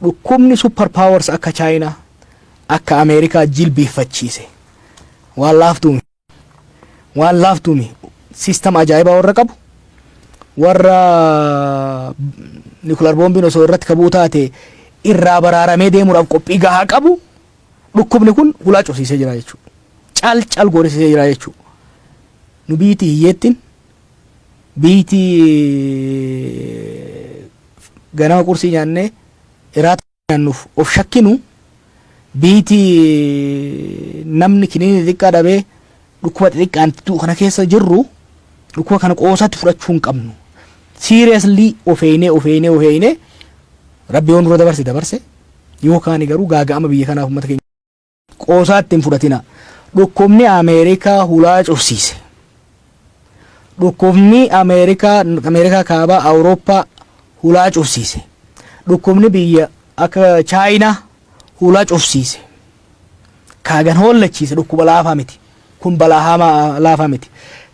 Dhukkubni super powers akka China, akka America jilbeeffachiise. Waan laaftuumi system ajaa'iba warra qabu warra nuclear bombiin osoo irratti qabuu taate irraa baraaramee deemuudhaaf qophii gahaa qabu dhukkubni kun hulaa cufsiisee jira jechuudha. Cal goorisiisee jira jechuudha. Nu biitii hiyyeettiin biitii ganama qursii nyaannee iraata nyaannuuf of shakkinu biitii namni kiniini xiqqaa dhabee dhukkuba xiqqaan kana keessa jirru dhukkuba kana qoosatti fudhachuu hin qabnu. Seriously ofeeyne rabbi waan dura dabarse yookaan garuu gaaga'ama biyya kanaaf uummata keenya qoosaatti hin fudhatina. Dhukkubni Ameerikaa hulaa cufsiise. Dhukkubni Ameerikaa kaabaa Awurooppaa hulaa cufsiise. Dhukkubni biyya akka China hulaa cufsiise. Kaagan hollachiise dhukkuba laafaa miti. Kun balaa hamaa laafaa miti.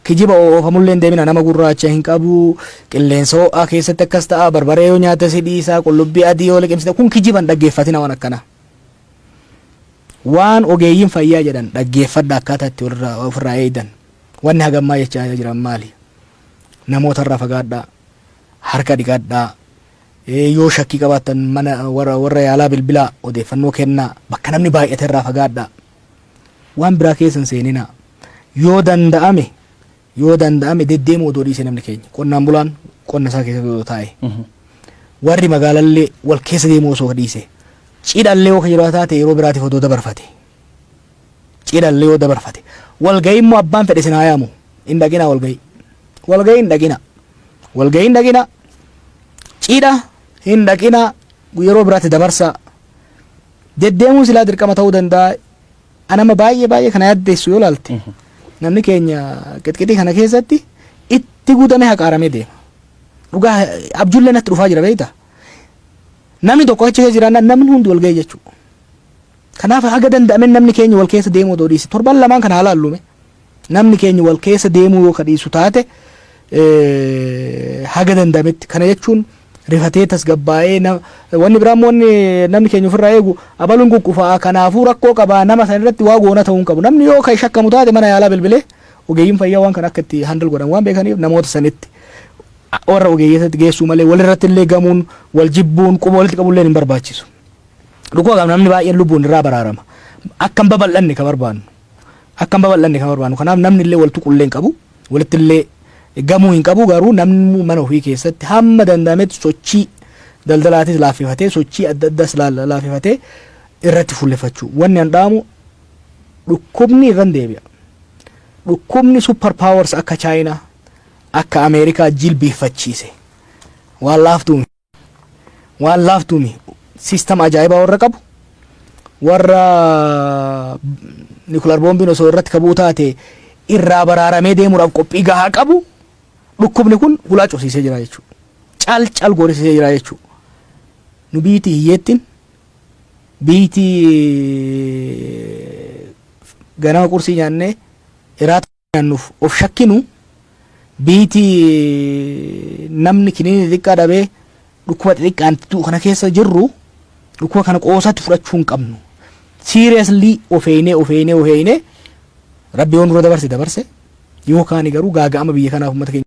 Kijiba oofamullee deemina nama gurraacha hin qabu. Qilleensa ho'aa keessatti akkas ta'a. Barbaree yoo nyaata si dhiisaa. Qullubbii adii yoo liqimsita. Kun kijiban dhaggeeffatina waan akkana. Waan ogeeyyiin fayyaa jedhan dhaggeeffadha akkaataa itti ofirraa eedan. Wanni hagammaa jechaa jiran maali? Namoota irraa fagaadhaa. Harka dhiqadhaa. Yoo shakkii qabaatan mana warra yaalaa bilbilaa odeeffannoo kennaa. Bakka namni baay'ate irraa fagaadhaa. Waan biraa keessa hin seeninaa. Yoo danda'ame deddeemuu odoo dhiise namni keenya. Qonnaan bulaan qonna isaa keessa odoo taa'e. Warri magaalallee wal keessa deemuu osoo dhiise. Cidhallee yoo yeroo taate yeroo biraatiif odoo dabarfate. Cidhallee yoo dabarfate. Walgahii immoo abbaan fedhe sin haayamu. Hin dhaqinaa walgahii. Walgahii hin dhaqinaa. Walgahii hin dhaqinaa. Cidha hin dhaqinaa yeroo biraatti dabarsaa. Deddeemuu silaa dirqama ta'uu danda'a. Anama baay'ee kana yaaddeessu yoo laalte. Namni keenya qixqixii kana keessatti itti guutamee haqaaramee deema. Dhugaa abjuullee natti dhufaa jira beektaa. Namni tokko achi keessa jiraannaan namni hundi wal ga'e jechuudha. Kanaaf haga danda'ame namni keenya wal keessa deemuu odoo dhiise. Torban lamaan kana haala hallume. Namni keenya wal keessa deemuu yoo kadhiisu taate haga danda'ametti. Kana jechuun rifatee tasgabbaa'ee wanni biraan namni keenya ofirraa eegu abaluun kukkufaa kanaafuu rakkoo qabaa nama san irratti waa goona ta'uu hin qabu. Namni yoo kan shakkamu taate mana yaalaa bilbilee ogeeyyiin fayyaa waan kana akka itti handle godhan waan beekaniif namoota sanitti warra ogeeyyiitti geessuu malee walirratti illee gamuun wal jibbuun quba walitti qabullee hin barbaachisu. Dhuguma namni baay'een lubbuun irraa baraarama. Akkam babal'anne ka barbaannu. Kanaaf namni illee wal tuqullee hin qabu. Walitti illee gamuu hin qabu garuu namni mana ofii keessatti hamma danda'ametti sochii daldalaatis laaffifatee sochii adda addaas laaffifatee irratti fuulleffachuu. Wanni an dhaamu dhukkubni irran deebi'a. Dhukkubni super powers akka China akka America jilbeeffachiise. Waan laaftuumi system ajaa'iba warra qabu warra nuclear bombiin osoo irratti qabuu taate irraa baraaramee deemuudhaaf qophii gahaa qabu dhukkubni kun hulaa cufsiisee jira jechuudha. Cal goorisiisee jira jechuudha. Nu biitii hiyyeettiin biitii ganama qursii nyaannee iraata nyaannuuf of shakkinu biitii namni kiniini xiqqaa dhabee dhukkuba xiqqaan kana keessa jirru dhukkuba kana qoosatti fudhachuu hin qabnu. Seriously ofeeyne rabbi waan dura dabarse yookaan garuu gaaga'ama biyya kanaaf uummata keenya